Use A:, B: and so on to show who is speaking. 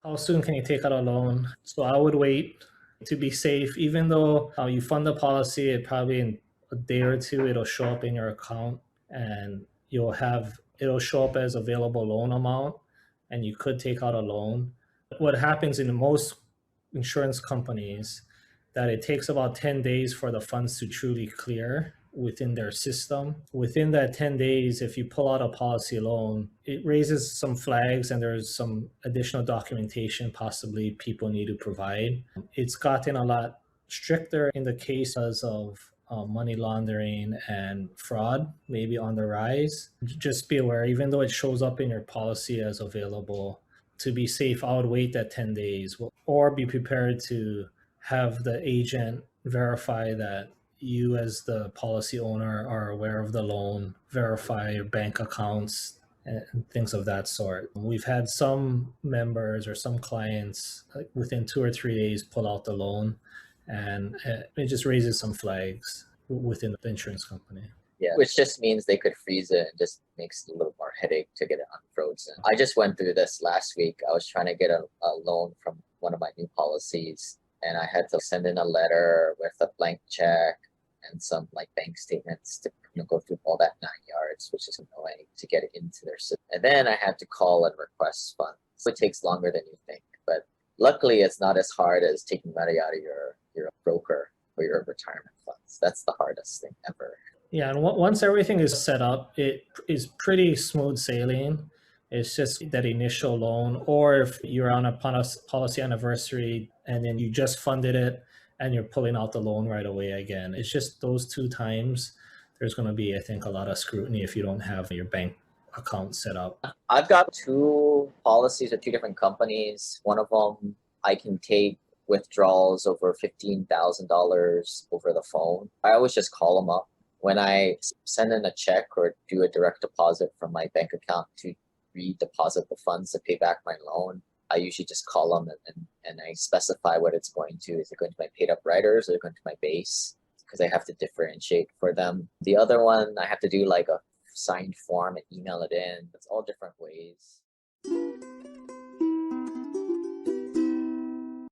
A: How soon can you take out a loan? So I would wait to be safe, even though you fund the policy, it probably in a day or two, it'll show up in your account and it'll show up as available loan amount and you could take out a loan. What happens in most insurance companies that it takes about 10 days for the funds to truly clear within their system. Within that 10 days, if you pull out a policy loan, it raises some flags and there's some additional documentation possibly people need to provide. It's gotten a lot stricter in the cases of money laundering and fraud, maybe on the rise. Just be aware, even though it shows up in your policy as available, to be safe, I would wait that 10 days or be prepared to have the agent verify that you as the policy owner are aware of the loan, verify your bank accounts and things of that sort. We've had some members or some clients within 2 or 3 days pull out the loan, and it just raises some flags within the insurance company.
B: Yeah, which just means they could freeze it and just makes it a little more headache to get it unfrozen. I just went through this last week. I was trying to get a loan from one of my new policies, and I had to send in a letter with a blank check and some like bank statements to go through all that 9 yards, which is annoying to get it into their system. And then I had to call and request funds. So it takes longer than you think, but luckily it's not as hard as taking money out of your broker for your retirement funds. That's the hardest thing ever.
A: Yeah, and once everything is set up, it is pretty smooth sailing. It's just that initial loan, or if you're on a policy anniversary and then you just funded it and you're pulling out the loan right away again. It's just those 2 times. There's going to be, I think, a lot of scrutiny if you don't have your bank account set up.
B: I've got 2 policies with 2 different companies. One of them I can take withdrawals over $15,000 over the phone. I always just call them up. When I send in a check or do a direct deposit from my bank account to redeposit the funds to pay back my loan, I usually just call them and I specify what it's going to. Is it going to my paid up riders or going to my base? Because I have to differentiate for them. The other one, I have to do like a signed form and email it in. It's all different ways.